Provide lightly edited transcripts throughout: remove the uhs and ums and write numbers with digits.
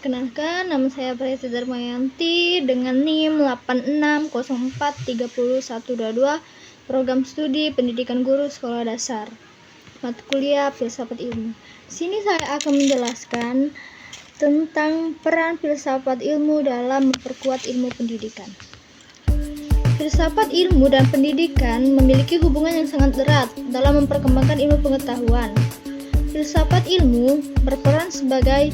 Perkenalkan, nama saya Preti Darmayanti dengan NIM 8604301122, Program Studi Pendidikan Guru Sekolah Dasar, mata kuliah Filsafat Ilmu. Sini saya akan menjelaskan tentang peran filsafat ilmu dalam memperkuat ilmu pendidikan. Filsafat ilmu dan pendidikan memiliki hubungan yang sangat erat dalam memperkembangkan ilmu pengetahuan. Filsafat ilmu berperan sebagai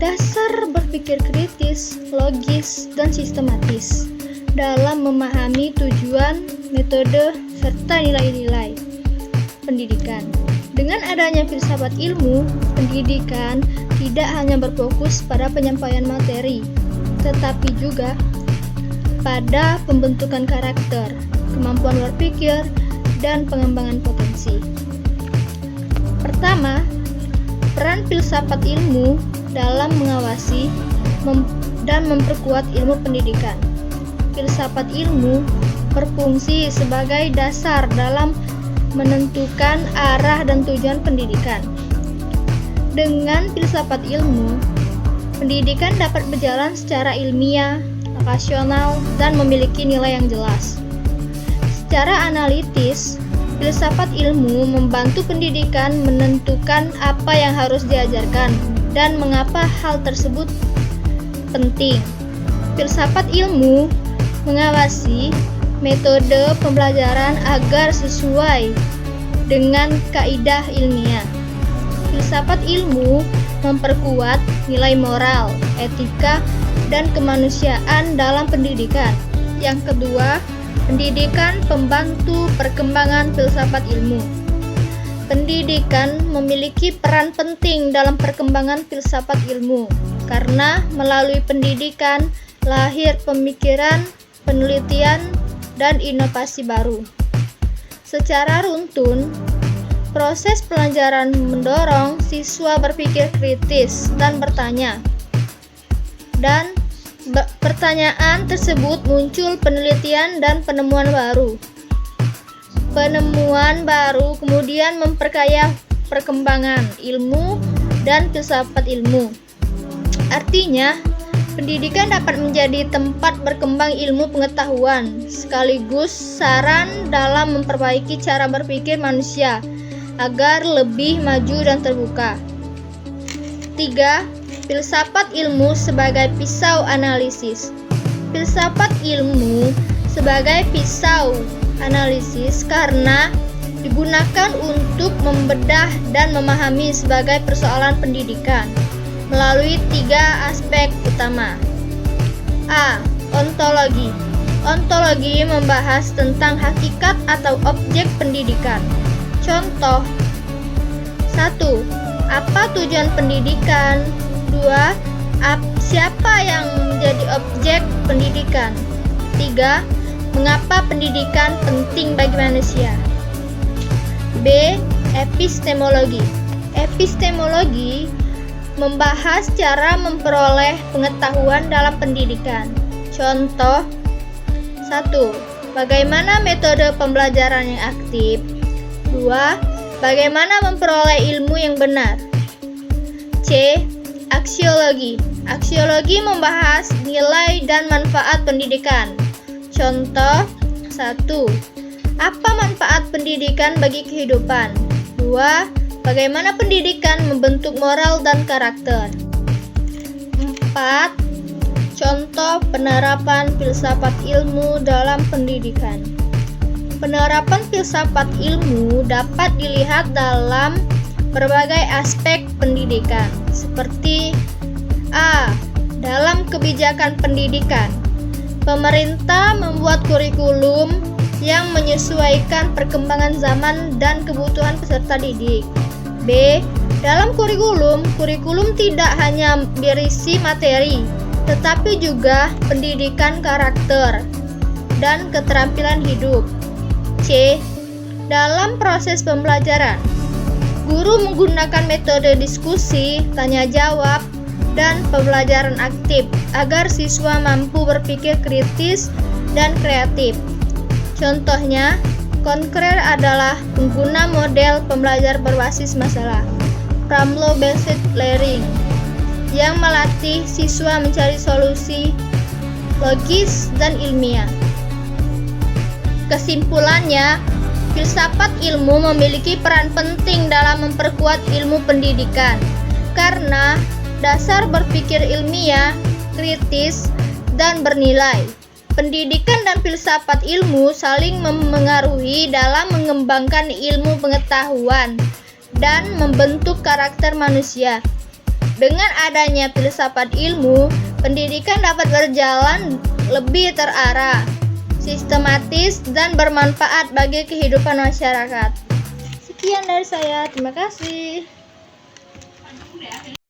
dasar berpikir kritis, logis, dan sistematis dalam memahami tujuan, metode, serta nilai-nilai pendidikan. Dengan adanya filsafat ilmu, pendidikan tidak hanya berfokus pada penyampaian materi, tetapi juga pada pembentukan karakter, kemampuan berpikir, dan pengembangan potensi. Pertama, peran filsafat ilmu dalam mengawasi dan memperkuat ilmu pendidikan. Filsafat ilmu berfungsi sebagai dasar dalam menentukan arah dan tujuan pendidikan. Dengan filsafat ilmu, pendidikan dapat berjalan secara ilmiah, rasional, dan memiliki nilai yang jelas. Secara analitis, filsafat ilmu membantu pendidikan menentukan apa yang harus diajarkan dan mengapa hal tersebut penting. Filsafat ilmu mengawasi metode pembelajaran agar sesuai dengan kaidah ilmiah. Filsafat ilmu memperkuat nilai moral, etika, dan kemanusiaan dalam pendidikan. Yang kedua, pendidikan pembantu perkembangan filsafat ilmu. Pendidikan memiliki peran penting dalam perkembangan filsafat ilmu karena melalui pendidikan lahir pemikiran, penelitian, dan inovasi baru. Secara runtun, proses pelajaran mendorong siswa berpikir kritis dan bertanya. Dan pertanyaan tersebut muncul penelitian dan penemuan baru. Penemuan baru kemudian memperkaya perkembangan ilmu dan filsafat ilmu. Artinya, pendidikan dapat menjadi tempat berkembang ilmu pengetahuan, sekaligus saran dalam memperbaiki cara berpikir manusia agar lebih maju dan terbuka. 3. Filsafat ilmu sebagai pisau analisis. Filsafat ilmu sebagai pisau analisis karena digunakan untuk membedah dan memahami sebagai persoalan pendidikan melalui 3 aspek utama. A. Ontologi. Ontologi membahas tentang hakikat atau objek pendidikan. Contoh: 1. Apa tujuan pendidikan? 2. Siapa yang menjadi objek pendidikan? 3. Mengapa pendidikan penting bagi manusia? B. Epistemologi. Epistemologi membahas cara memperoleh pengetahuan dalam pendidikan. Contoh: 1. Bagaimana metode pembelajaran yang aktif? 2. Bagaimana memperoleh ilmu yang benar? C. Aksiologi. Aksiologi membahas nilai dan manfaat pendidikan. Contoh: 1. Apa manfaat pendidikan bagi kehidupan? 2. Bagaimana pendidikan membentuk moral dan karakter? 4. Contoh penerapan filsafat ilmu dalam pendidikan. Penerapan filsafat ilmu dapat dilihat dalam berbagai aspek pendidikan, seperti A. Dalam kebijakan pendidikan, pemerintah membuat kurikulum yang menyesuaikan perkembangan zaman dan kebutuhan peserta didik. B. Dalam kurikulum tidak hanya berisi materi, tetapi juga pendidikan karakter dan keterampilan hidup. C. Dalam proses pembelajaran, guru menggunakan metode diskusi, tanya jawab, dan pembelajaran aktif agar siswa mampu berpikir kritis dan kreatif. Contohnya, konkret adalah pengguna model pembelajar berbasis masalah, problem-based learning. yang melatih siswa mencari solusi logis dan ilmiah. Kesimpulannya, filsafat ilmu memiliki peran penting dalam memperkuat ilmu pendidikan karena dasar berpikir ilmiah, kritis, dan bernilai. Pendidikan dan filsafat ilmu saling memengaruhi dalam mengembangkan ilmu pengetahuan dan membentuk karakter manusia. Dengan adanya filsafat ilmu, pendidikan dapat berjalan lebih terarah, sistematis, dan bermanfaat bagi kehidupan masyarakat. Sekian dari saya, terima kasih.